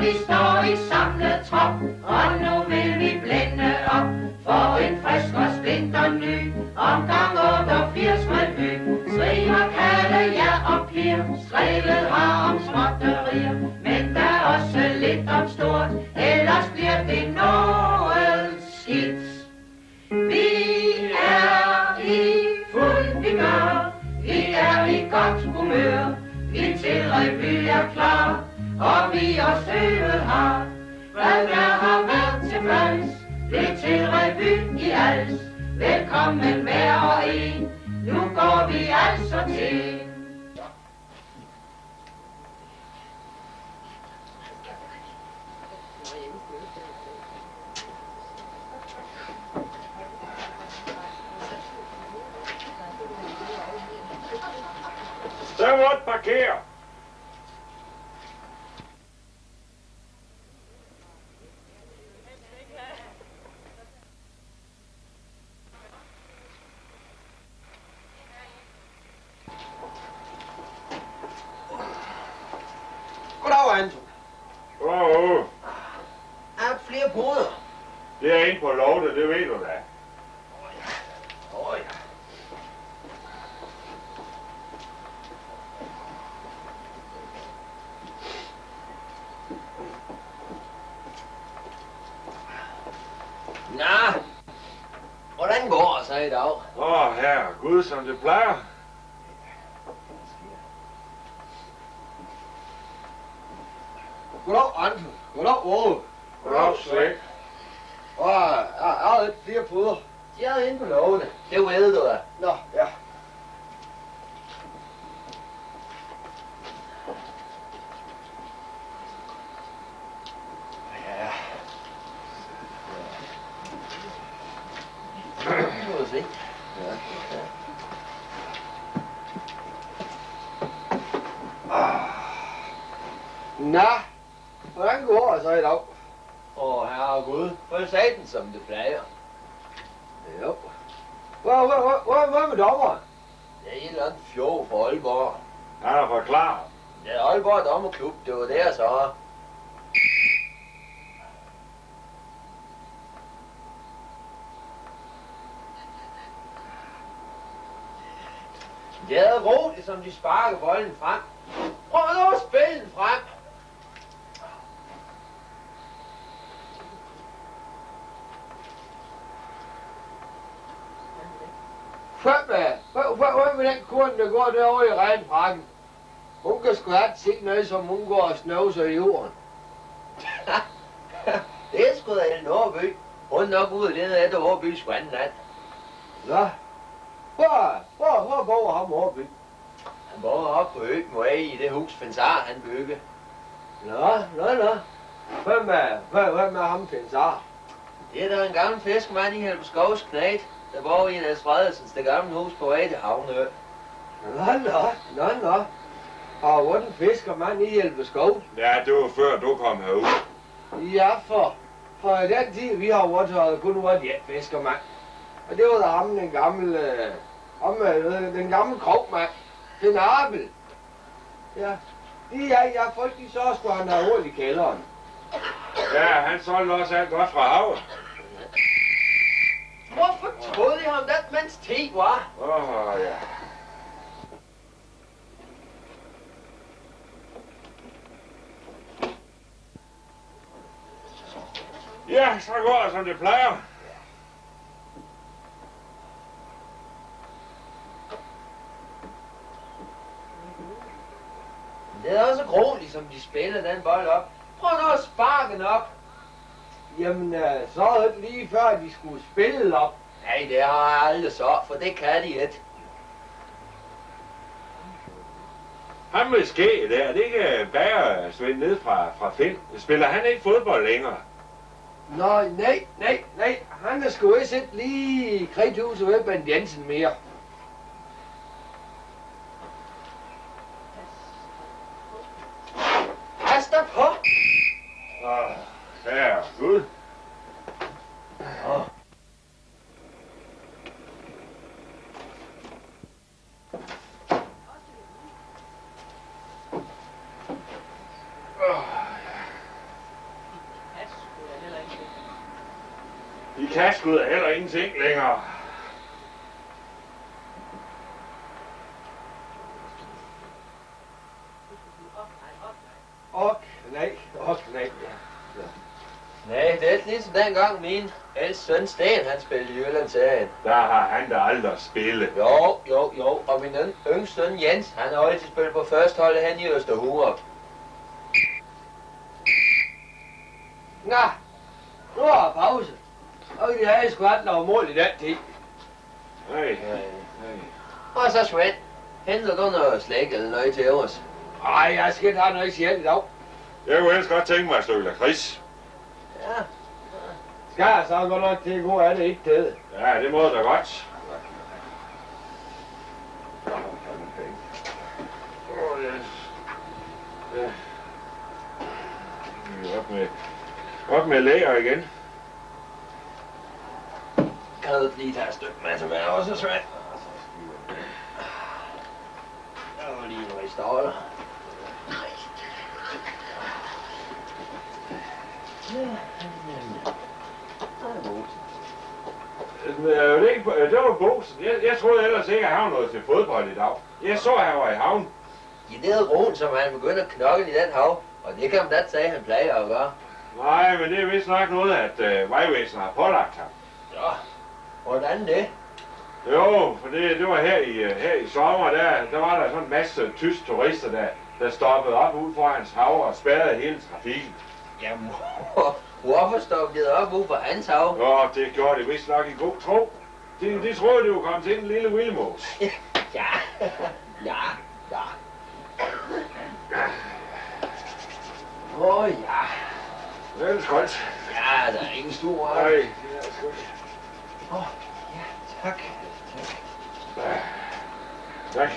vi står i samlet trop, og nu vil vi blænde op for en frisk og splinter ny omgang 88 revy. Skriver Kalle, ja og Pir, skrevet har om småtterier, men der er også lidt om stort, ellers bliver det noget skidt. Vi er i fuld vigør, vi er i godt humør, vi til revy er klar, og vi også øvet har. Hvad der har været tilfreds, det til revy i als. Velkommen hver og en, nu går vi altså til. Så måtte parkere. Goddag, Anton. Åh, Er flere boder? det er inde på Lotte, det ved du da. Åh ja. Nå, hvordan går det så i dag? Herre Gud, som det plejer. Goddag, Anton. Goddag, Ove. Goddag, Slæk. Jeg har lidt flere puder. De er inde på lovene. Det ved du da. Nå, ja. Ja. Nu må vi se. Ja. Nå, hvordan går det så i dag? Herregud, for satan som det plejer. Jo. Hvad med dommeren? Det er et eller andet fjov for Aalborg. Han er forklaret. Det er Aalborg Dommerklub, det var der så. Det er roligt, som de sparker bolden frem. Prøv nu at spille den frem. Hvad med den kurven, der går derovre i regnfrakken? Hun kan sgu have se noget, som hun går og snøvser i jorden. Det er sgu da en Nordby. Hun er nok ude og lede efter Hårbys vandland. Nå. Hvor bor ham Hårby? Han bor oppe på Økenvej i det hus, Fensar han bygger. Nå. Hvem er ham Fensar? Det er da en gammel fiskemand i Helbeskovs knæt, der bor i Niels Fredelsens det gamle hus på vej til Havnø. Nå. Og hvordan fisker man i Helbeskov? Ja, det var før du kom herud. Ja, for i den tid, vi har overtaget, kun været et fiskermand. Og det var da ham, den gamle krogmand, den Abel. Ja, folk de så skulle han have hul i kælderen. Ja, han solgte også alt godt fra havet. Hvorfor troede jeg ham den mands tid, var? Ja. Ja, så går det, som det plejer. Det er også gråligt, som de spiller den bold op. Prøv nu at sparke den op. Jamen, så er det lige før, de skulle spille op. Nej, det har jeg aldrig så, for det kan de ikke. Han med skæg der, det kan bære Svend ned fra Finn. Spiller han ikke fodbold længere? Nå, nej. Han er sgu ikke sætte lige i Kridthuset ved Bent Jensen mere. Pas dig på! Herre Gud. De kan sgu da heller ingenting længere. Nej. Nej, det er ikke ligesom dengang min ældste søn Sten, han spillede i Jyllandsserien. Der har han da aldrig spillet. Jo. Og min yngste søn Jens, han har altid spillet på førsteholdet hen i Østerhurup. Nå, nu er pause. Og de havde sgu aldrig noget mål i den tid. Nej. Og så Svend, henter du noget slik eller noget til os? Ej, jeg skal ikke have noget sjældent i dag. Jeg kunne helst godt tænke mig et stykke lakrids. Ja. Skal jeg så godt nok til at gå af det ikke til? Ja, det må da godt. Op med læger igen. Kan du lige tage et stykke med til mig også, Svend? Jeg var lige noget i ståler. Det var Bosen. Jeg troede ellers ikke, at han var noget til fodbold i dag. Jeg så, at han var i havn. I det er roen, som han begyndte at knokle i den hav. Og det kan man da sige, han plejer at gøre. Nej, men det er vist nok noget, at vejvæsenet har pålagt ham. Ja, hvordan det? Jo, for det var her i sommer, der var der sådan en masse tyske turister, der stoppede op ud for hans hav og spærrede hele trafikken. Jamen, hvorfor stoppede de op ud for hans hav? Jo, det gjorde det vist nok i god tro. De troede, det var kommet til en lille vildmås. Ja. Åh, ja. Det er lidt koldt. Ja, der er ingen stor. Nej, det er sgu ikke. Ja, tak. Tak.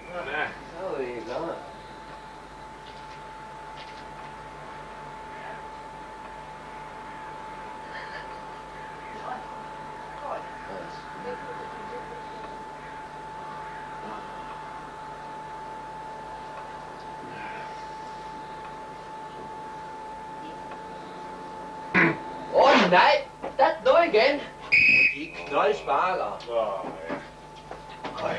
Ja. Så er vi klar. Nej, der er noget igen. De knoldsparker. Ja. Øj.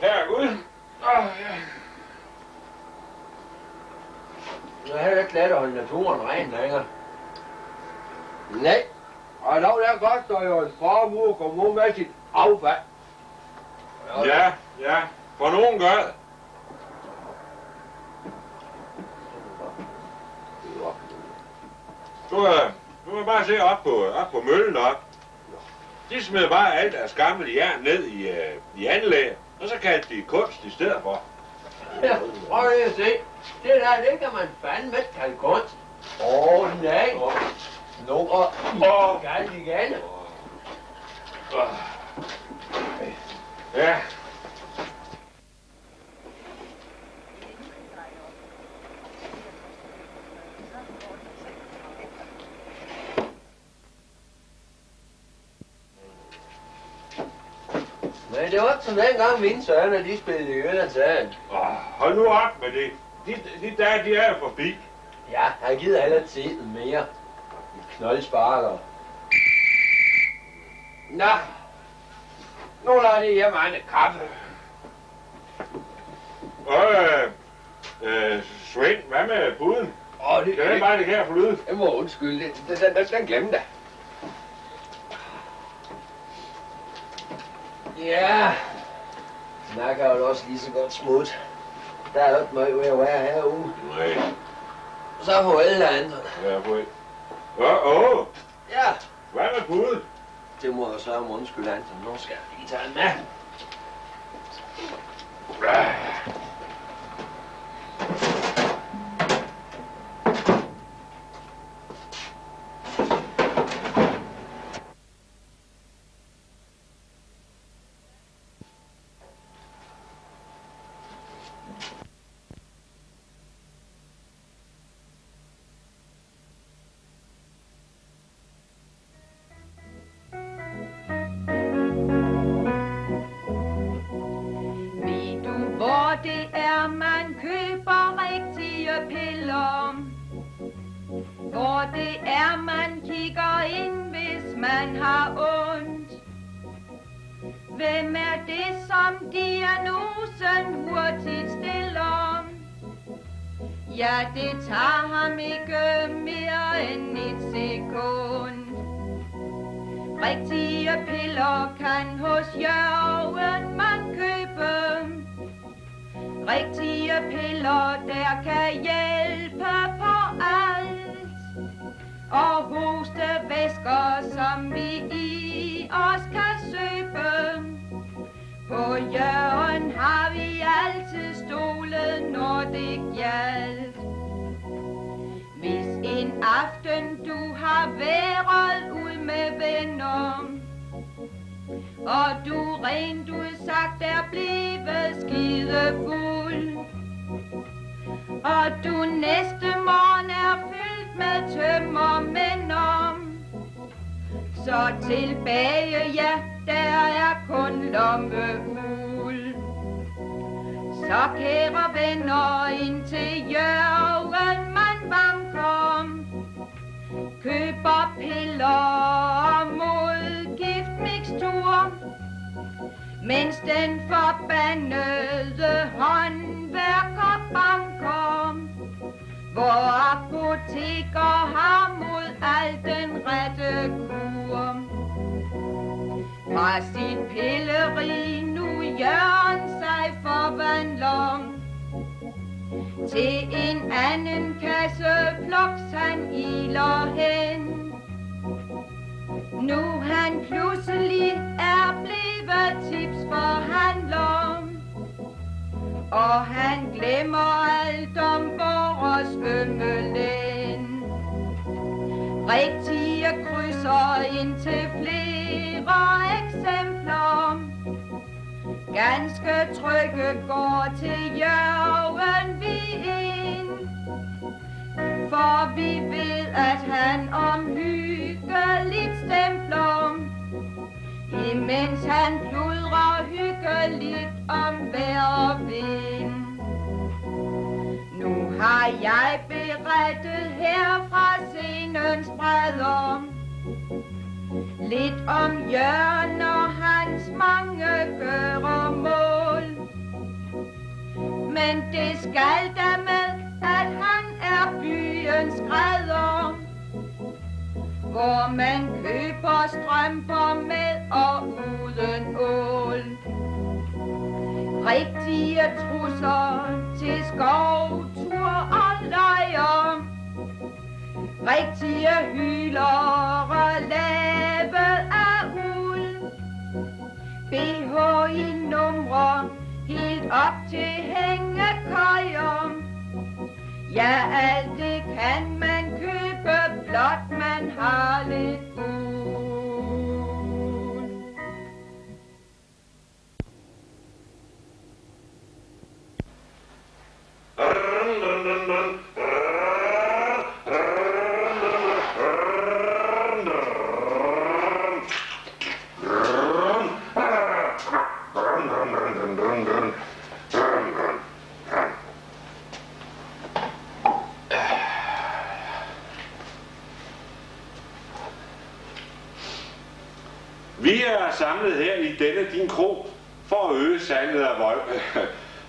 Herregud. Ja. Nu er det ikke let at holde naturen ren længere. Nej, og nu der koster jo en formue kommune med sit affald. Ja, for nogen gør det. Du kan bare se op på møllen op. De smider bare alt deres gamle jern ned i anlæg, og så kaldte de kunst i stedet for. Ja, prøv lige at se. Det der, det kan man fandme ikke kalde kunst. Nej. Nu galt igen. Ja. Men det var ikke som dengang mine sønner, de spillede i Jyllandsserien. Hold nu op med det. De dage, de er jo forbi. Ja, han gider heller ikke se den mere. De knoldsparker. Nå. Nu lader det hjemme en kaffe. Svend, hvad med buden? Det er bare det her flyde. Jeg må undskylde, den glemte jeg. Ja, den kan jo også lige så godt smut. Der er jo ikke meget ved at være herude. Nej. Så får alle andre. Ja, på et. Ja. Hvad med buden? Det må jeg så om undskyld, Anton. Nu skal jeg lige tage den med. hvor det er, man kigger ind, hvis man har ondt. Hvem er det, som diagnosen hurtigt stiller? Ja, det tager ham ikke mere end et sekund. Rigtige piller kan hos Jørgen man købe. Rigtige piller, der kan hjælpe på alt. Og hostevæsker, som vi i os kan søbe. På Jørgen har vi altid stolet, når det gjaldt. Hvis en aften du har været ud med venner, og du rent udsagt er blevet skidefuld, og du næste morgen er fyldt med tømmermænder, så tilbage, ja, der er kun lommeuld. Så kære venner, ind til Jørgen man banker, køber piller mod giftmixtur, mens den forbandede håndværker banker, hvor apoteker har mod al den rette kur. Fra sit pilleri nu Jørgen sig forvandler, til en anden kasse pluks han iler hen. Nu han pludselig er blevet tipsforhandler, og han glemmer alt om vores svømmelæn. Rigtige krydser ind til flere eksempler, ganske trygge går til Jørgen vi ind. For vi ved, at han omhyggeligt stempler, imens han pludrer hyggeligt om vejr og vind. Nu har jeg berettet her fra scenens bredder lidt om Jørgen og hans mange gøremål. Men det skal da med, at han er byens skrædder, hvor man køber strømper med og uden ål. Rigtige trusser til skovtur og lejre, rigtige hylere lavet af uld. BH i numre helt op til hængekøjer. Ja, alt det kan man købe, blot man har lidt uld. Vi er samlet her i denne din kro for at øge salget af vold,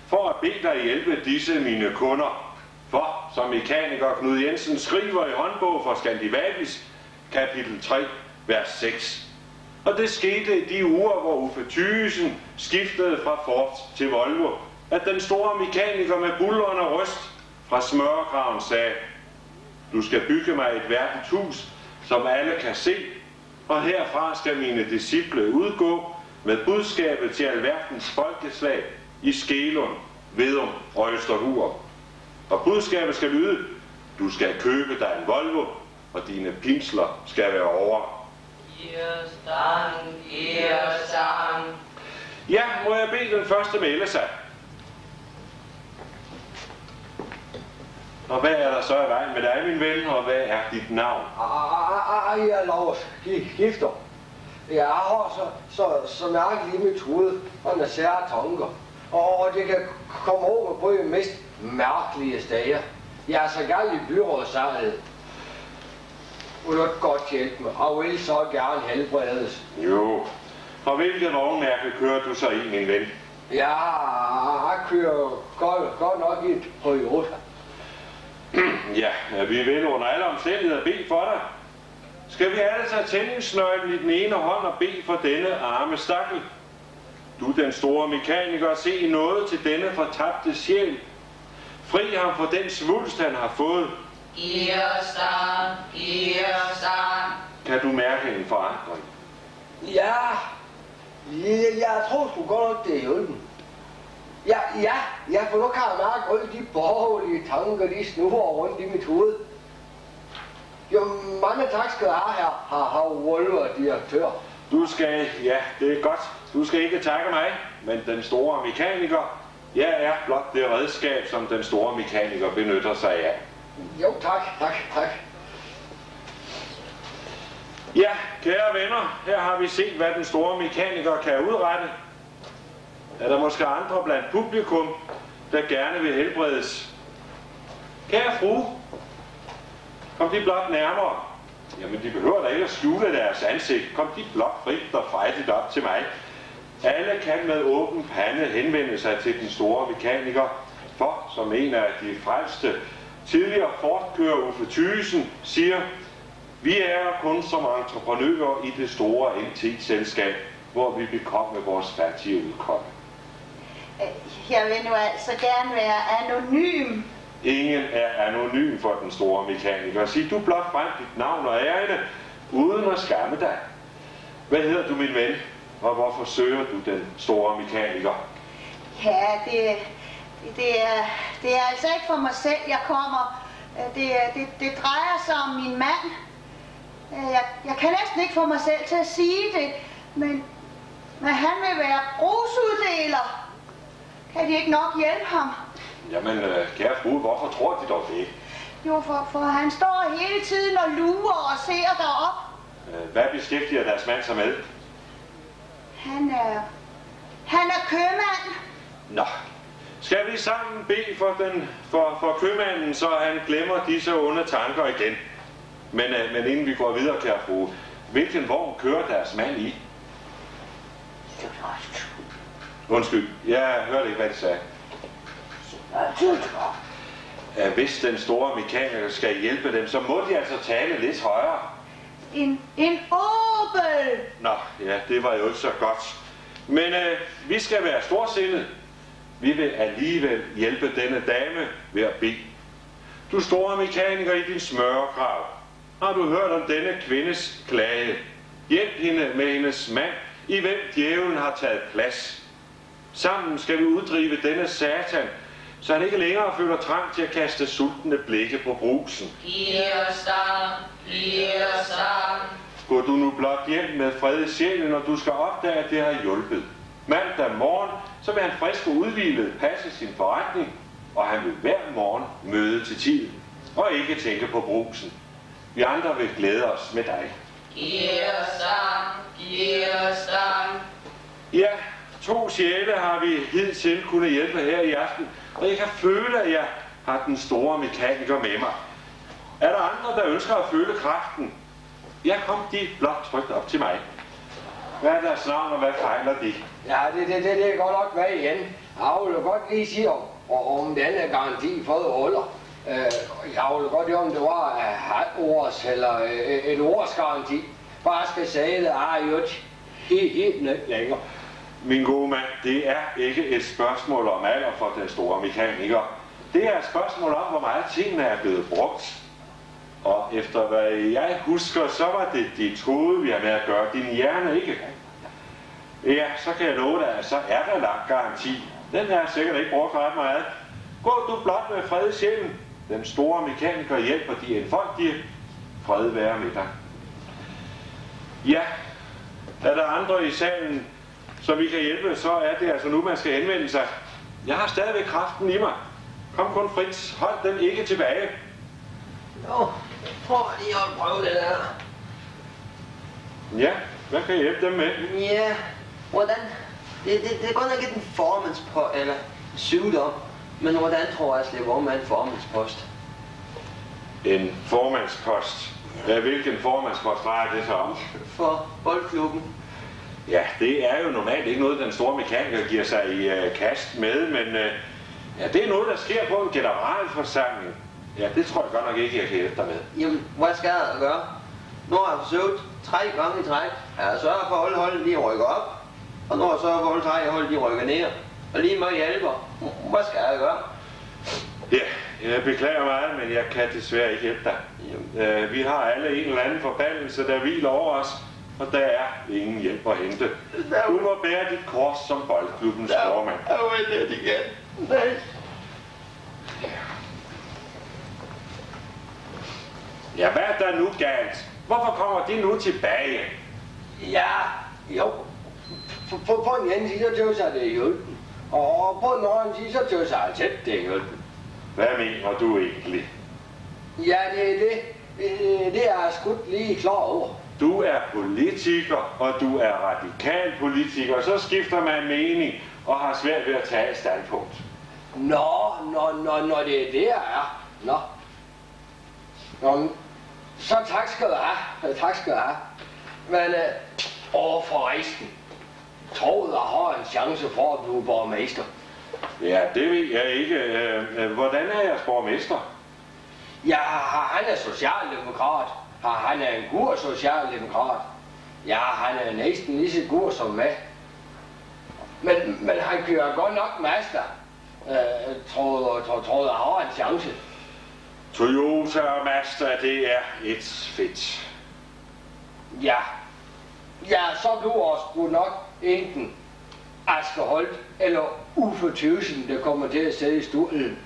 for at bede dig hjælpe disse mine kunder. For, som mekaniker Knud Jensen skriver i håndbog for Skandinavis, kapitel 3, vers 6. Og det skete i de uger, hvor Uffe Thygesen skiftede fra Ford til Volvo, at den store mekaniker med buldrende røst fra smørregraven sagde: du skal bygge mig et værdigt hus, som alle kan se, og herfra skal mine disciple udgå med budskabet til alverdens folkeslag i Skelund, Vedum og Østerhur. Og budskabet skal lyde: du skal købe dig en Volvo, og dine pinsler skal være over. Irstang. Ja, må jeg bede den første melde sig? Og hvad er der så i vejen med dig, min ven, og hvad er dit navn? Jeg lover gifter. Jeg har så mærkeligt i mit hoved og en sære tanker. Og det kan komme over på de mest mærkelige steder. Jeg er så galt i byrådssalet. Vil du godt hjælpe mig, og vil så gerne helbredes. Jo. Og hvilket vognmærke kører du så i, min ven? Jeg kører godt nok i et Toyota. Ja, vi vil under alle omstændigheder bede for dig. Skal vi alle tage tændingsnøglen i den ene hånd og bede for denne arme stakkel? Du, den store mekaniker, se noget til denne fortabte sjæl. Fri ham for den svulst, han har fået. Irsan. Kan du mærke en forandring? Ja, jeg tror sgu godt nok, det er hjulpen. Ja, for nu kan jeg mærke alle de borgerlige tanker, de snurrer rundt i mit hoved. Jo, mange tak skal jeg have her, Volvo-direktør. Du skal, ja, det er godt. Du skal ikke takke mig, men den store mekaniker. Jeg er blot det redskab, som den store mekaniker benytter sig af. Jo, tak. Ja, kære venner, her har vi set, hvad den store mekaniker kan udrette. Er der måske andre blandt publikum, der gerne vil helbredes? Kære frue, kom de blot nærmere. Jamen, de behøver da ikke at skjule deres ansigt. Kom de blot frit og frejdigt op til mig. Alle kan med åben pande henvende sig til den store mekaniker, for, som en af de frelste tidligere fortkører Uffe Thygesen siger, vi er kun som entreprenører i det store NT-selskab, hvor vi bekommer vores fattige udkomme. Jeg vil nu altså gerne være anonym. Ingen er anonym for den store mekaniker. Sig du blot frem dit navn og ærinde, uden at skamme dig. Hvad hedder du, min ven? Og hvorfor søger du den store mekaniker? Ja, det er altså ikke for mig selv, jeg kommer. Det drejer sig om min mand. Jeg kan næsten ikke få mig selv til at sige det, men han vil være brugsuddeler. Kan de ikke nok hjælpe ham? Jamen, kære frue, hvorfor tror de dog det? Jo, for han står hele tiden og lurer og ser derop. Hvad beskæftiger deres mand sig med? Han er købmand. Nå, skal vi sammen bede for købmanden, så han glemmer disse onde tanker igen? Men inden vi går videre, kære frue, hvilken vogn kører deres mand i? Undskyld, jeg hørte ikke, hvad de sagde. Hvis den store mekaniker skal hjælpe dem, så må de altså tale lidt højere. En Opel! Nå, ja, det var jo ikke så godt. Men vi skal være storsindede. Vi vil alligevel hjælpe denne dame ved at bede. Du store mekaniker i din smørregrav. Har du hørt om denne kvindes klage? Hjælp hende med hendes mand, i hvem djævlen har taget plads. Sammen skal vi uddrive denne satan, så han ikke længere føler trang til at kaste sultne blikke på brusen. Irsan. Gå du nu blot hjem med fred i sjælen, når du skal opdage, at det har hjulpet. Mandag morgen, så vil han frisk og udhvilet passe sin forretning, og han vil hver morgen møde til tid, og ikke tænke på brusen. Vi andre vil glæde os med dig. Irsan. Ja, 2 sjæle har vi hidtil kunne hjælpe her i aften, og jeg kan føle, at jeg har den store mekaniker med mig. Er der andre, der ønsker at føle kraften? Ja, kom de blot trygt op til mig. Hvad er deres navn, og hvad fejler de? Ja, det er godt nok hvad igen. Jeg vil godt lige sige om denne garanti for huller. Jeg vil godt høre, om det var et års eller et års garanti. Bare skal sige, det er jo helt længere. Min gode mand, det er ikke et spørgsmål om alder for den store mekaniker. Det er et spørgsmål om, hvor meget tingene er blevet brugt. Og efter hvad jeg husker, så var det dit hoved, vi har med at gøre, din hjerne ikke. Ja, så kan jeg love dig, at så er der lagt garanti. Den er sikkert ikke brugt ret meget. Gå du blot med fred i sjælen. Den store mekaniker hjælper de enfoldige. Fred være med dig. Ja, er der andre i salen, som vi kan hjælpe, så er det altså nu, man skal henvende sig. Jeg har stadigvæk kraften i mig. Kom kun, Fritz. Hold dem ikke tilbage. Jo, prøv lige at prøve det der. Ja, hvad kan jeg hjælpe dem med? Ja, hvordan? Det er godt nok ikke en formandspost, eller sygdom, men hvordan tror jeg, at jeg slipper om med en formandspost? En formandspost? Ja, hvilken formandspost drejer det sig om? For boldklubben. Ja, det er jo normalt ikke noget, den store mekaniker giver sig i kast med, men ja, det er noget, der sker på en generalforsamling. Ja, det tror jeg godt nok ikke, jeg kan hjælpe dig med. Jamen, hvad skal jeg gøre? Nu har jeg forsøgt 3 gange i træk. Jeg har sørget for at holdet de rykker op. Og nu har jeg sørget for at holdet de rykker ned. Og lige med hjælper. Hvad skal jeg gøre? Ja, jeg beklager meget, men jeg kan desværre ikke hjælpe dig. Vi har alle en eller anden forbandelse, der hviler over os, og der er ingen hjælp at hente. Du må bære dit kors som boldklubbens formand. Jeg vil lidt igen. Nej. Ja, hvad er der nu galt? Hvorfor kommer de nu tilbage? Ja, jo. På den ene side, så tøs jeg, det er hjælpen. Og på den anden side, så tøs jeg tæt, det er hjælpen. Hvad mener du egentlig? Ja, det er det. Det er jeg sgu lige klar over. Du er politiker, og du er radikal politiker, og så skifter man mening og har svært ved at tage et standpunkt. Nå, det er det, jeg er. Nå, så tak skal du have. Tak skal du have. Men forresten, tror du, jeg har en chance for at blive borgmester? Ja, det ved jeg ikke. Hvordan er jeres borgmester? Ja, han er socialdemokrat. Han er en god socialdemokrat. Ja, han er næsten lige så god som mig. Men han kører godt nok master. Tror du, jeg har en chance? Toyota og Mazda, det er et fedt. Ja, så bliver sgu nok enten Asger Holt eller Uffe Tøsen, der kommer til at sidde i stolen.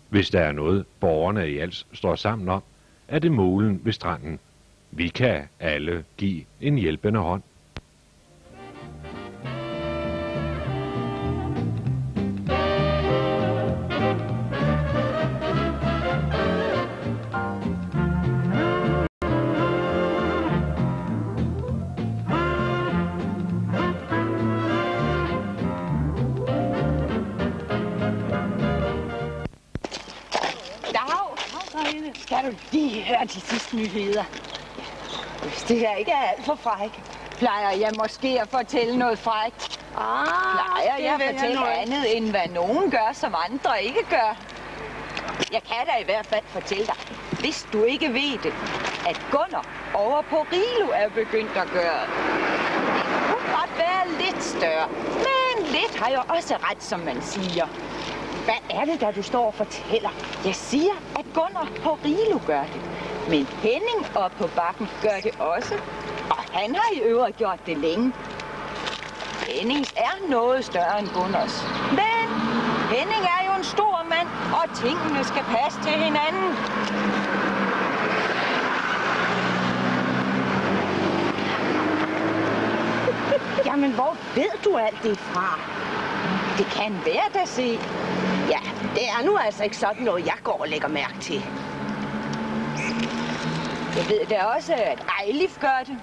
Hvis der er noget, borgerne i Als står sammen om, er det molen ved stranden. Vi kan alle give en hjælpende hånd. Kan du lige høre de sidste nyheder? Hvis det her ikke er alt for fræk, plejer jeg måske at fortælle noget frækt. Plejer jeg at fortælle andet, end hvad nogen gør, som andre ikke gør? Jeg kan da i hvert fald fortælle dig, hvis du ikke ved det, at Gunnar over på Rilo er begyndt at gøre. Det kunne godt være lidt større, men lidt har jo også ret, som man siger. Hvad er det, der du står og fortæller? Jeg siger, at Gunnar på Rilo gør det. Men Henning oppe på bakken gør det også. Og han har i øvrigt gjort det længe. Hennings er noget større end Gunners. Men Henning er jo en stor mand, og tingene skal passe til hinanden. Jamen, hvor ved du alt det fra? Det kan være da se. Ja, det er nu altså ikke sådan noget, jeg går og lægger mærke til. Jeg ved da også, at Eilif gør det.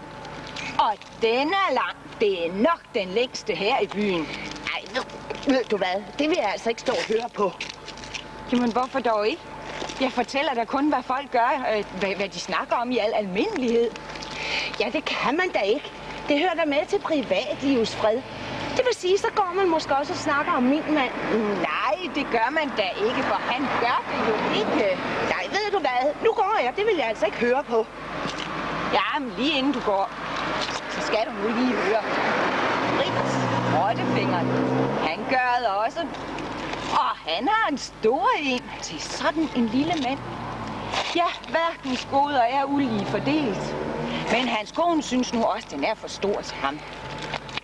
Og den er lang. Det er nok den længste her i byen. Ej, ved du hvad? Det vil jeg altså ikke stå og høre på. Jamen, hvorfor dog ikke? Jeg fortæller da kun, hvad folk gør, hvad de snakker om i al almindelighed. Ja, det kan man da ikke. Det hører da med til privatlivets fred. Det vil sige, så går man måske også og snakker om min mand. Nej, det gør man da ikke, for han gør det jo ikke. Nej, ved du hvad? Nu går jeg. Det vil jeg altså ikke høre på. Ja, men lige inden du går, så skal du nu lige høre. Fritz, rottefingeren, han gør det også. Og han har en stor en til sådan en lille mand. Ja, verdens goder er ulige fordelt. Men hans kone synes nu også, den er for stor til ham.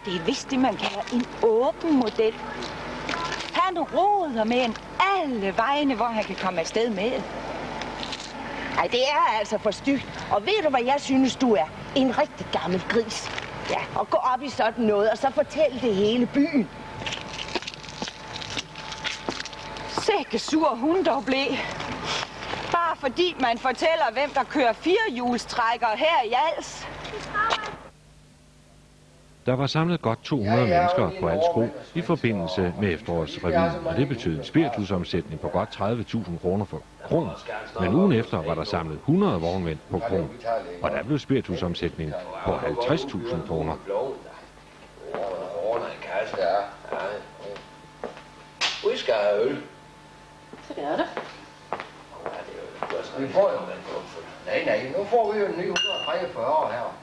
Det er vist det, man kalder en åben model. Han råder med en alle vegne, hvor han kan komme afsted med. Ej, det er altså for stygt. Og ved du, hvad jeg synes, du er? En rigtig gammel gris. Ja, og gå op i sådan noget, og så fortæl det hele byen. Sikke sur hun dog blev. Bare fordi man fortæller, hvem der kører firehjulstrækker her i Als. Der var samlet godt 200 mennesker på Als Kro i forbindelse med efterårsrevyen, og det betød en spiritusomsætning på godt 30.000 kroner for kronen. Men ugen efter var der samlet 100 vognmænd på kronen, og der blev spiritusomsætningen på 50.000 kroner. Vi skal have øl. Så det er det. Vi får jo nej, nu får vi jo en ny 143 her.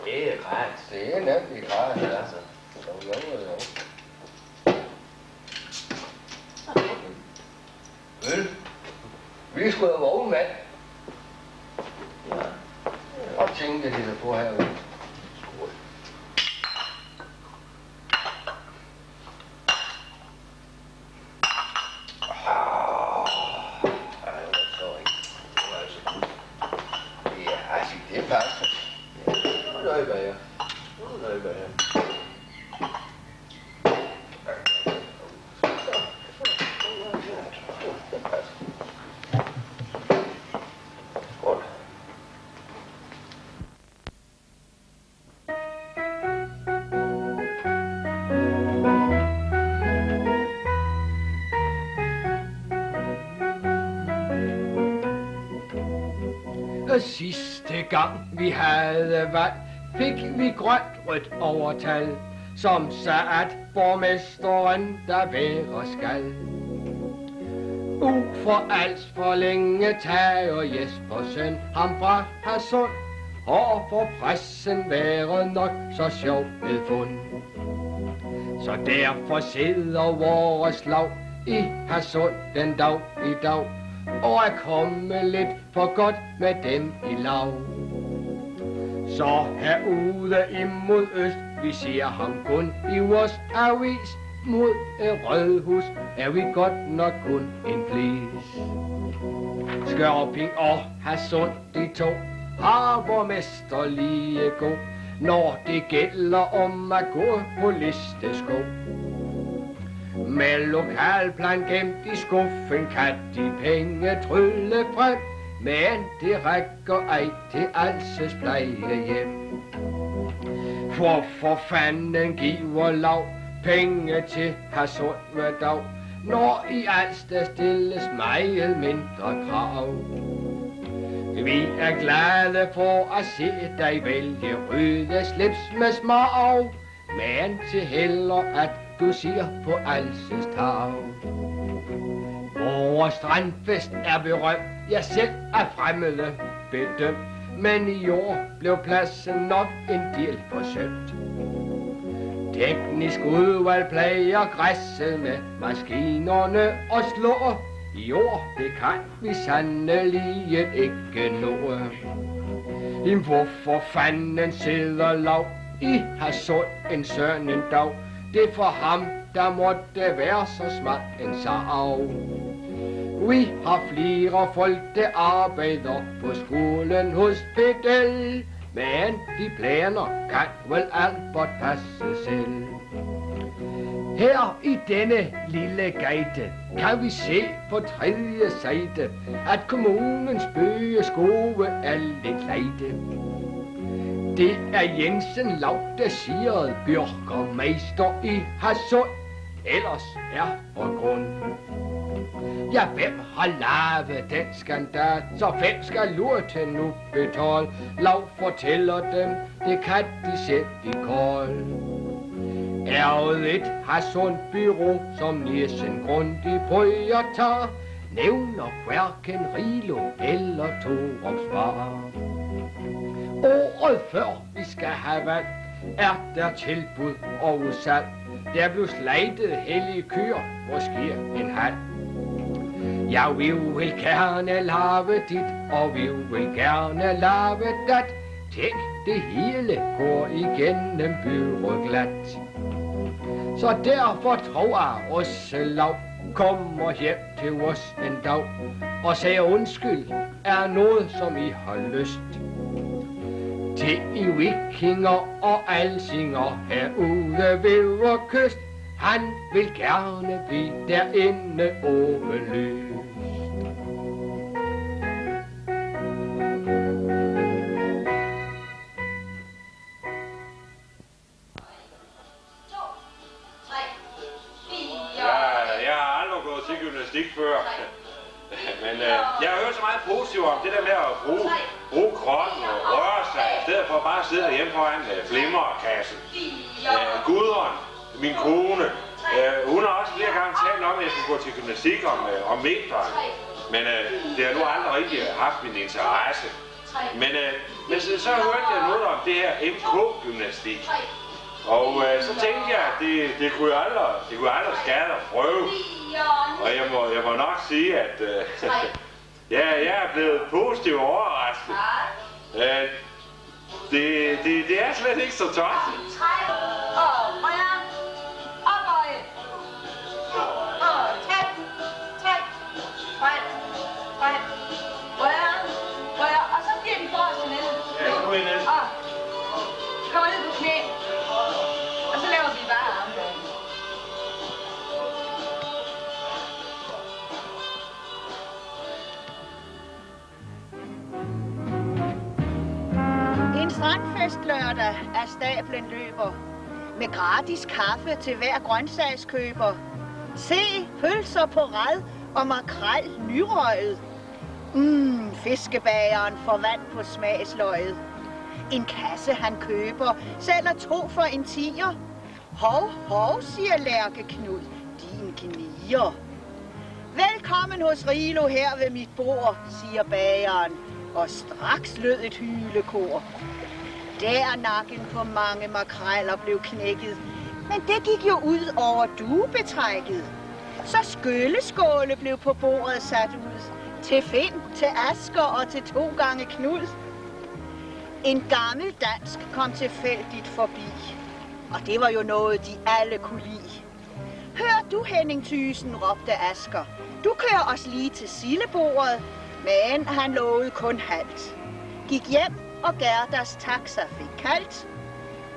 Det er grænt. Det er nemlig grænt, altså. Øl. Vi skulle have vognmand. Ja. Og tænke det der på herude. Skål. Det passer. Nu er det bager. Sidste gang vi havde valg, fik vi grønt rødt overtal, som sagde, at borgmesteren der være skal. For Als for længe tager Jespersen ham fra Hadsund, og for pressen været nok så sjov med fund. Så derfor sidder vores lav i Hadsund den dag i dag, og er kommet lidt for godt med dem i lav. Så herude imod øst, vi ser ham kun i vores avis. Mod et rødhus er vi godt nok kun en plis. Skørping og Hadsund, de to, har borgmester lige god, når det gælder om at gå på listesko. Med lokalplan gemt i skuffen kan de penge trylle frem, men det rækker ej til Alses plejehjem. For fanden giver lav penge til Hadsund hver dag, når i Als der stilles meget mindre krav. Vi er glade for at se dig vælge røde slips med smag, men til heller at du siger på Alses tag. Vores strandfest er berømt, jeg selv er fremmede bedømt, men i år blev pladsen nok en del forsømt. Teknisk udvalg plager græsset med maskinerne og slår. I år, det kan vi sandelig ikke nå. Hvorfor fanden sidder lav i Hadsund en sådan en dag. Det for ham, der måtte være så smart en sarv. Vi har flere folk, der arbejder på skolen hos Pedel, men de planer kan vel Albert passe selv. Her i denne lille gate kan vi se på tredje side, at kommunens bøgeskove er lidt lejde. Det er Jensen Laudasiret, byrgermeister i Hadsund, ellers er for grund. Ja, hvem har lavet den skandal, så hvem skal lure til nu betale? Lav fortæller dem, det kan de selv i kold. Er et Hadsund byrå, som næsten grundigt prøver at tage, nævner hverken Rilo eller Torups far. Året før vi skal have valgt, er der tilbud og udsalg. Der blev slejtet hellige kyr, måske en halv. Ja, vi vil gerne lave dit, og vi vil gerne lave dat. Tænk, det hele går igennem byrådet glat. Så derfor tror jeg også Lav kommer hjem til os en dag og siger undskyld er noget, som I har lyst til i vikinger og alsinger herude ved vor kyst. Han vil gerne blive derinde åbenlyst. Før. Men jeg har hørt så meget positivt om det der med at bruge kroppen og røre sig, i stedet for bare at sidde derhjemme foran flimmerkassen. Gudrun, min kone, hun har også flere gange talt om, at jeg skulle gå til gymnastik om vinteren. Men det har nu aldrig rigtig haft min interesse. Men så hørte jeg noget om det her MK-gymnastik. Og så tænkte jeg, at det kunne aldrig skade at prøve. Og jeg må nok sige, at jeg er blevet positivt overrasket. Det er slet ikke så tosset. Og så bliver den forreste nede. Ja, så kommer vi ned. Kommer ned på knæ. Og så laver vi bare armlæg. En strandfest lørdag af stablen løber med gratis kaffe til hver grøntsagskøber. Se, pølser på rad og makrel nyrøget. Fiskebageren får vand på smagsløget. En kasse han køber, sælger 2 for en 10'er. Hov, hov, siger Lærke Knud, din gnier. Velkommen hos Rilo her ved mit bord, siger bageren, og straks lød et hylekor. Der nakken på mange makreller blev knækket, men det gik jo ud over duebetrækket. Så skylleskåle blev på bordet sat ud, til Finn, til Asger og til 2 gange Knud. En gammel dansk kom tilfældigt forbi, og det var jo noget, de alle kunne lide. Hør du, Henning Thyssen, råbte Asger. Du kører os lige til sildebordet, men han lovede kun halvt. Gik hjem, og Gerdas taxa fik kaldt,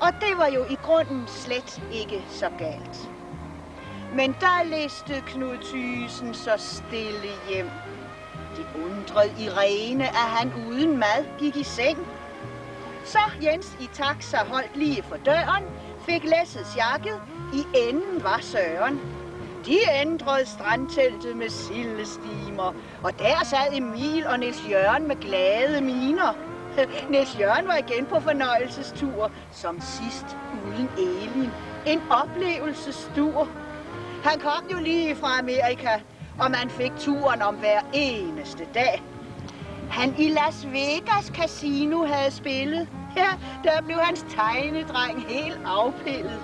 og det var jo i grunden slet ikke så galt. Men der læste Knud Thyssen så stille hjem. Det undrede Irene, at han uden mad gik i seng. Så Jens i taxa holdt lige for døren, fik læsset jakket, i enden var Søren. De ændrede strandteltet med sildestimer, og der sad Emil og Niels Jørgen med glade miner. Niels Jørgen var igen på fornøjelsestur, som sidst uden Elin. En oplevelsestur. Han kom jo lige fra Amerika, og man fik turen om hver eneste dag. Han i Las Vegas Casino havde spillet. Ja, der blev hans tegnedreng helt afpillet.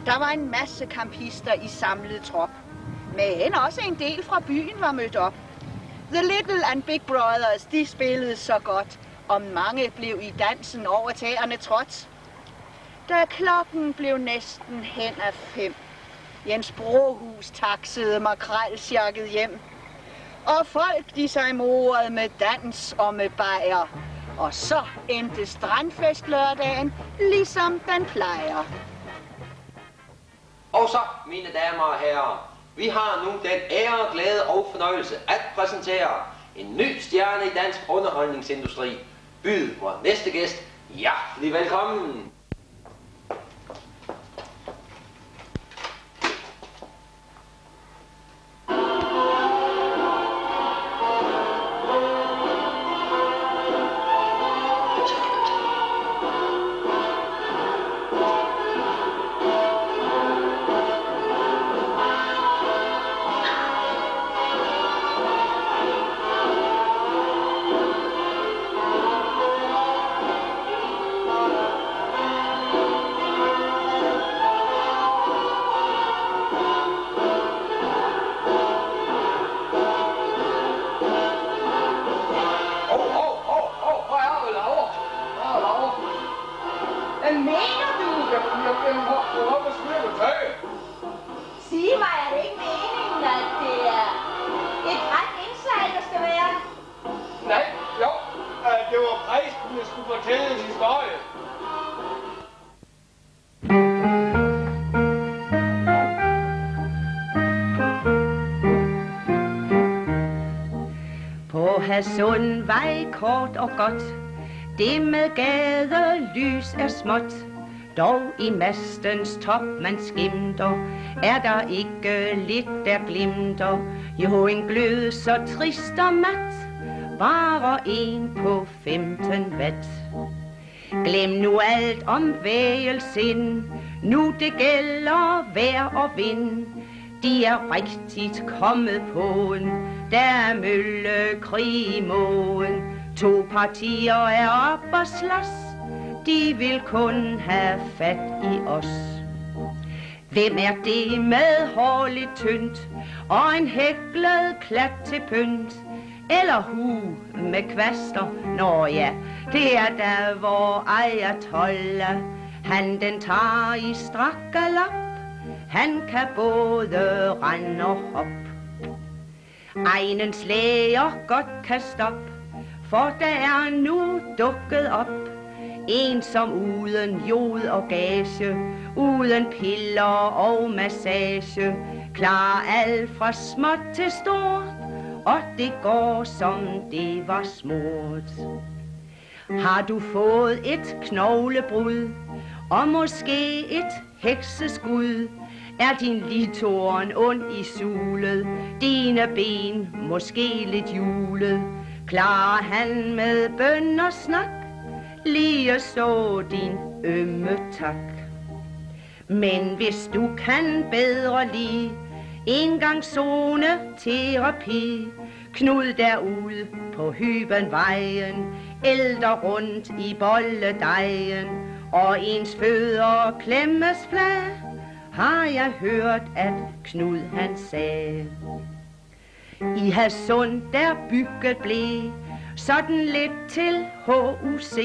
Der var en masse campister i samlet trop, men også en del fra byen var mødt op. The Little and Big Brothers, de spillede så godt, og mange blev i dansen over tæerne trådt. Da klokken blev næsten hen af 5, Jens Brohus taksede makrelsjakket hjem. Og folk de sig mordet med dans og med bajer. Og så endte strandfest lørdagen, ligesom den plejer. Og så, mine damer og herrer, vi har nu den ære, glæde og fornøjelse at præsentere en ny stjerne i dansk underholdningsindustri. Byd vor næste gæst hjertelig velkommen. Sige mig, er det ikke meningen, at det er et ret indslag, der skal være? Nej, jo. Det var præsten, der skulle fortælle en historie. På Hadsund vej kort og godt, det med gadelys er småt. Dog i mastens top man skimter, er der ikke lidt der glimter. Jo, en glød så trist og mat, bare en på 15 watt. Glem nu alt om vægelsind, nu det gælder vejr og vind. De er rigtigt kommet på en, der er møllekrig i mågen. 2 partier er op og slås, de vil kun have fat i os. Hvem er det med hårligt tyndt og en hæklet klat til pynt? Eller hu med kvaster? Nå ja, det er der hvor Ayatollah, han den tager i strak galop. Han kan både rende og hoppe. Egnens læger godt kan stoppe, for der er nu dukket op en som uden jod og gage, uden piller og massage, klarer alt fra småt til stort, og det går som det var smurt. Har du fået et knoglebrud, og måske et hekseskud, er din litoren ond i sulet, dine ben måske lidt julet, klarer han med bøn og snak, lige så din ømme tak. Men hvis du kan bedre lide en gang zoneterapi, Knud derude på Hybenvejen, ælter rundt i bolledejen, og ens fødder klemmes flad, har jeg hørt, at Knud han sagde. I Hadsund der bygget blev sådan lidt til HUC.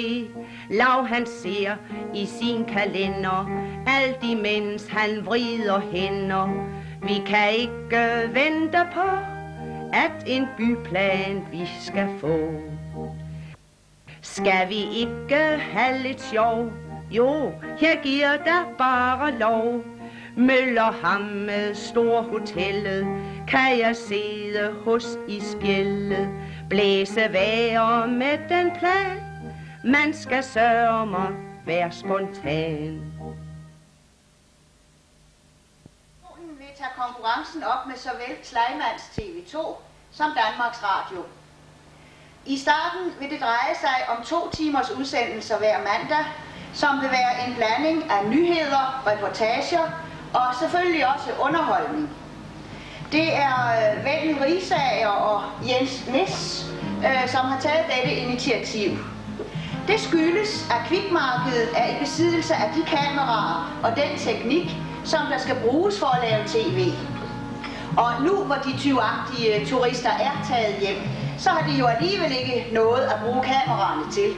Lav han ser i sin kalender, alt imens han vrider hænder. Vi kan ikke vente på, at en byplan vi skal få. Skal vi ikke have lidt sjov? Jo, her giver der bare lov. Møller ham med storhotellet, kan jeg sidde hos i spjældet. Blæse vejr med den plan, man skal sørge mig være spontan. Vi tager konkurrencen op med såvel Sleimanns TV2 som Danmarks Radio. I starten vil det dreje sig om 2 timers udsendelser hver mandag, som vil være en blanding af nyheder, reportager og selvfølgelig også underholdning. Det er Vellen Risager og Jens Nis, som har taget dette initiativ. Det skyldes, at Kvikmarkedet er i besiddelse af de kameraer og den teknik, som der skal bruges for at lave tv. Og nu hvor de tyvagtige turister er taget hjem, så har de jo alligevel ikke noget at bruge kameraerne til.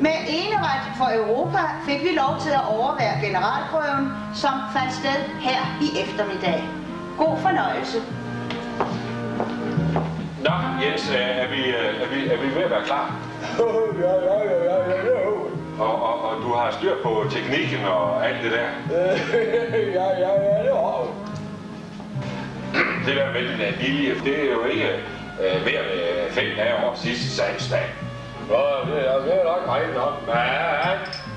Med eneret for Europa fik vi lov til at overvære generalprøven, som fandt sted her i eftermiddag. God fornøjelse. Nå, Jens, er vi ved at være klar? Ja. Og du har styr på teknikken og alt det der? Ja, det har du. Det der med den vilje, det er jo ikke mere end 5 dage over sidste salgsdag. Det er nok regnet nok. Men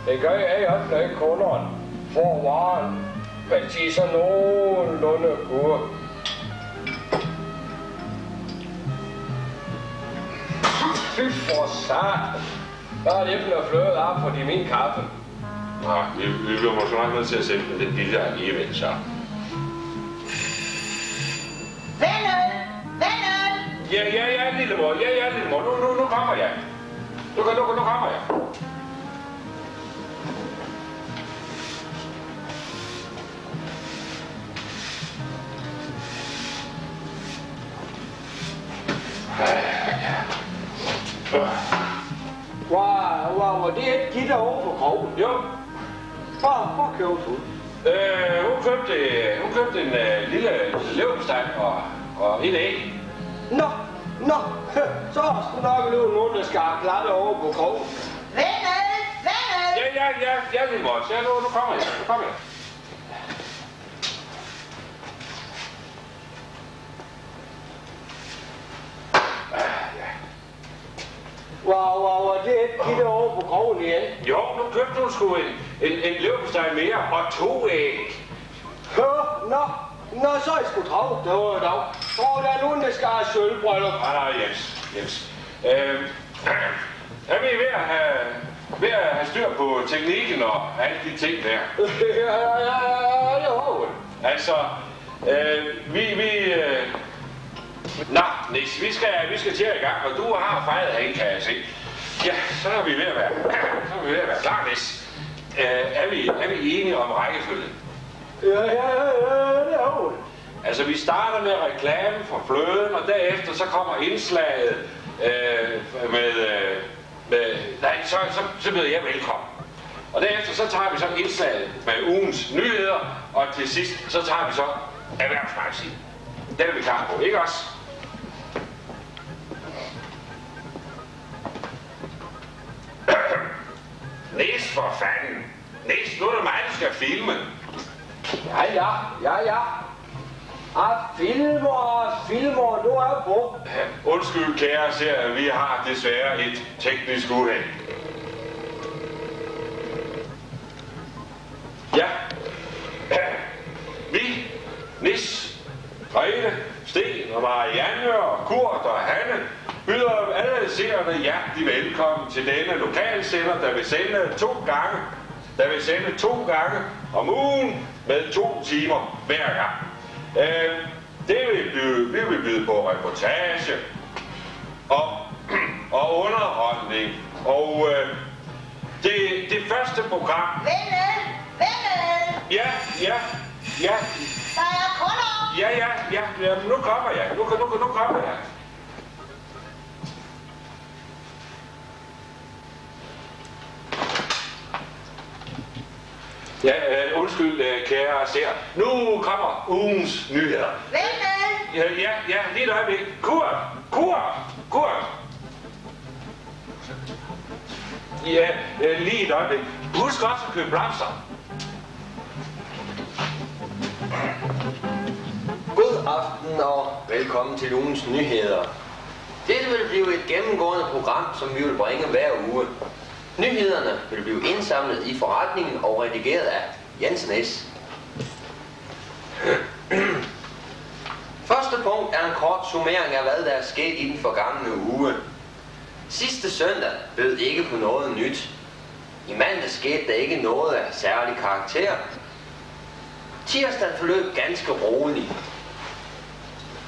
det gør jeg også, når kunderne får varen. Men de er så nogenlunde gode. Fy for sat. Der er æble og fløde af på de min kaffe. Nå, vi bliver måske nok nødt til at sende den lidt billigere alligevel, så. Vennøl! Ja, lille mor. Nu kommer jeg. Nu kommer jeg. Wow, det er et gitter over på krogen. Jo. Hvor købte hun? Hun købte en lille leverpostej og et æg. Nå, så er der nok løbet nogen, der skal klatte over på krogen. Vennøl! Ja, lille mor. Ja, nu kommer jeg. Wow, det er et gitter over på krogen igen. Jo, nu købte hun sgu en leverpostej mere og 2 æg. Nå, så er I sgu travlt. Det var dag. Tror der er nogen, der skal have sølvbryllup? Nej, Jens. Er vi ved at have styr på teknikken og alle de ting der? Ja, det har vi. Altså, Nå, Nis, vi skal til i gang, og du har fejret herinde, kan jeg se. Ja, så er vi ved at være klar, Nis. Er vi enige om rækkefølgen? Ja, det er hun. Altså, vi starter med reklamen for fløden, og derefter så kommer indslaget så byder jeg velkommen. Og derefter så tager vi så indslaget med ugens nyheder, og til sidst så tager vi så erhvervsmagasinet. Den er vi klar på, ikke også? Næs for fanden. Næs, nu er det mig, der skal filme. Ja. Filmer, du er på. Undskyld, kære seere, vi har desværre et teknisk uheld. Ja. Vi, Nis, Grete, Sten og Marianne og Kurt og Hanne byder alle seerne hjertelig velkommen til denne lokalsender, der vil sende 2 gange om ugen med 2 timer hver gang. Vi vil byde på reportage og underholdning. Og det første program... Vennøl! Ja. Der er kunder! Ja, nu kommer jeg. Nu kommer jeg. Ja, undskyld, kære seere. Nu kommer ugens nyheder. Vennøl! Ja, lige et øjeblik. Kurt! Ja, lige et øjeblik. Husk også at købe blomster. God aften og velkommen til ugens nyheder. Dette vil blive et gennemgående program, som vi vil bringe hver uge. Nyhederne vil blive indsamlet i forretningen og redigeret af Jens Næs. Første punkt er en kort summering af, hvad der er sket i den forgangne uge. Sidste søndag bød ikke på noget nyt. I mandag skete der ikke noget af særlig karakter. Tirsdagen forløb ganske roligt.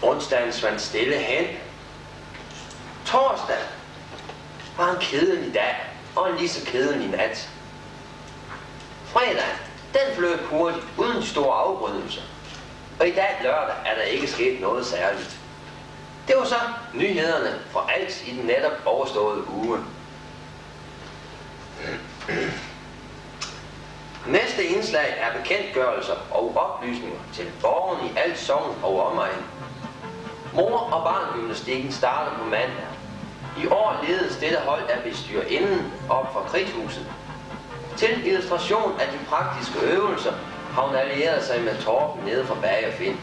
Onsdagen svandt stille hen. Torsdag var en kedelig dag og en lige så kedelig nat. Fredag, den forløb hurtigt uden store afbrydelser. Og i dag lørdag er der ikke sket noget særligt. Det var så nyhederne fra alt i den netop overståede uge. Næste indslag er bekendtgørelser og oplysninger til borgerne i alt sogn og omegn. Mor- og barngymnastikken starter på mandag. I år ledes dette hold af bestyrerinden op fra Kridthuset. Til illustration af de praktiske øvelser har hun allieret sig med Torben nede fra Bag og Find.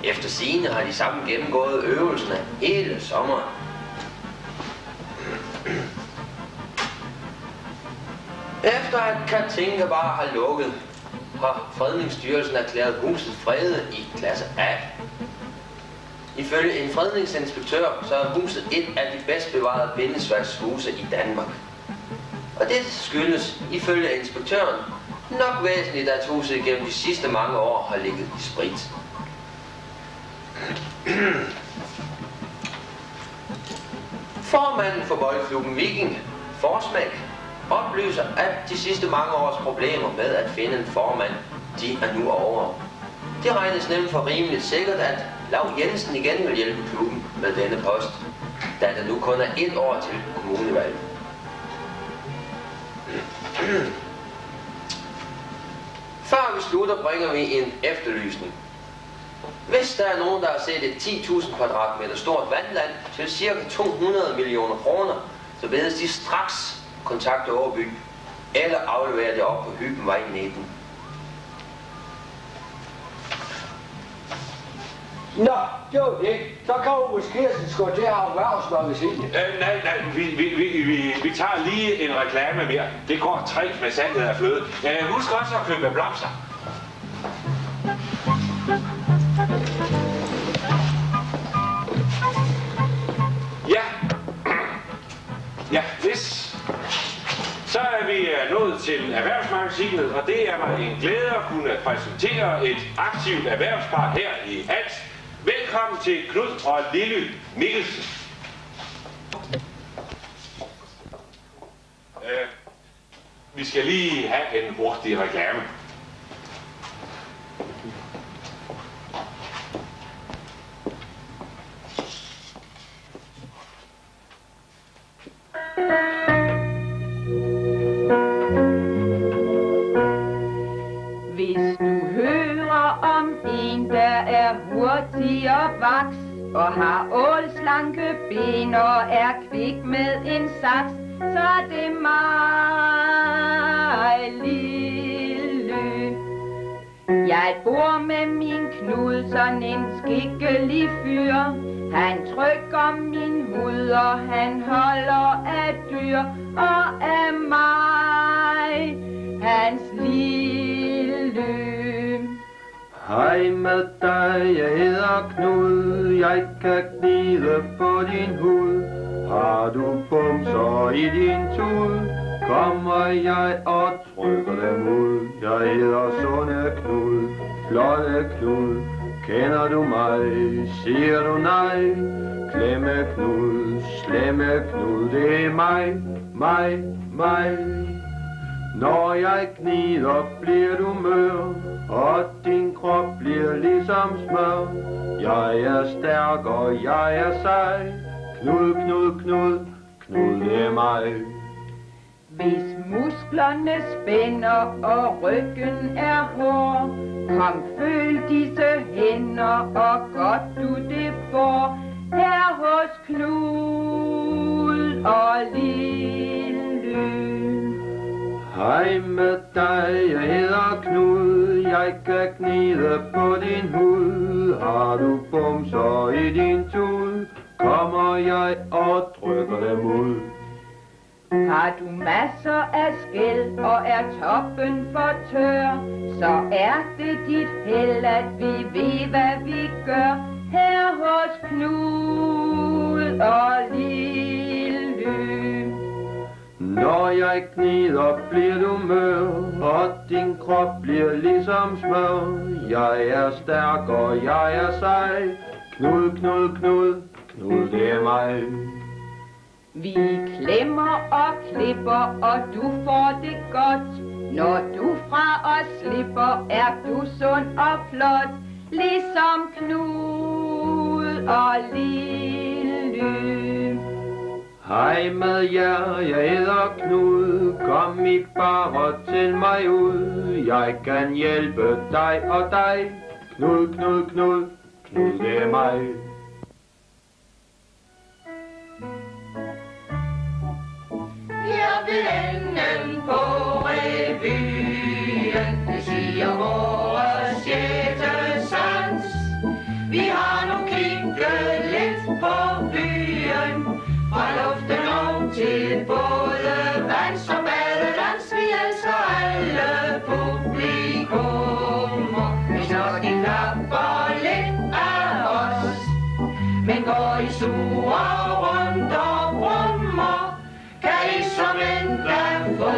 Efter sigende har de sammen gennemgået øvelserne hele sommeren. Efter at Katinkebar har lukket, har Fredningsstyrelsen erklæret huset fredet i klasse A. Ifølge en fredningsinspektør, så er huset et af de bedst bevarede bindingsværkshuse i Danmark. Og det skyldes, ifølge inspektøren, nok væsentligt, at huset igennem de sidste mange år har ligget i sprit. Formanden for boldklubben Viking, Forsmæk, oplyser, at de sidste mange års problemer med at finde en formand, de er nu over. Det regnes nemt for rimeligt sikkert, at Lav Jensen igen vil hjælpe klubben med denne post, da der nu kun er 1 år til kommunevalget. Før vi slutter, bringer vi en efterlysning. Hvis der er nogen, der har set et 10.000 kvadratmeter stort vandland til ca. 200 millioner kroner, så bedes de straks kontakte Årby eller aflevere det op på Hybenvej 19. Nå, det var det. Så kan du måske gå til erhvervsmagasinet. Nej, vi tager lige en reklame mere. Det går trægt med salget af fløde. Husk også at købe blomster. Ja, hvis. Så er vi nået til Erhvervsmagasinet, og det er mig en glæde at kunne præsentere et aktivt erhvervspar her i Als. Velkommen til Knud og Lilly Mikkelsen. Vi skal lige have en hurtig reklame. Hvis du hører om en, der er hurtig og vaks, og har ålslanke ben og er kvik med en saks, så er det mig, Lille. Jeg bor med min Knud, sådan en skikkelig fyr. Han trykker min hud, og han holder af dyr, og af mig, hans lille. Hej med dig, jeg hedder Knud, jeg kan gnide på din hud. Har du bumser i din tud, kommer jeg og trykker dem ud. Jeg hedder Sunde Knud, flotte Knud. Kender du mig, siger du nej? Klemme Knud, slemme Knud, det er mig. Når jeg gnider, bliver du mør, og din krop bliver ligesom smør. Jeg er stærk, og jeg er sej. Knud, det er mig. Hvis musklerne spænder, og ryggen er hård, kom føl disse hænder, og godt du det får, her hos Knud og Lille. Hej med dig, jeg hedder Knud, jeg kan gnide på din hud. Har du bumser i din tud, kommer jeg og trykker dem ud. Har du masser af skæld og er toppen for tør, så er det dit held, at vi ved, hvad vi gør, her hos Knud og Lille. Når jeg gnider, bliver du mør, og din krop bliver ligesom smør. Jeg er stærk, og jeg er sej. Knud, det er mig. Vi klemmer og klipper, og du får det godt. Når du fra os slipper, er du sund og flot, ligesom Knud og Lille. Hej med jer, jeg hedder Knud. Kom I bare til mig ud. Jeg kan hjælpe dig og dig. Knud, Knud, Knud, Knud det er mig. Her ved enden på revyen, det siger vores sjette sans. Vi har nu kigget lidt på byen, fra luften og til både vands og badedans. Vi elsker alle publikummer, hvis nok de klapper lidt af os. Men går I sure rundt og brummer, kan I som endda få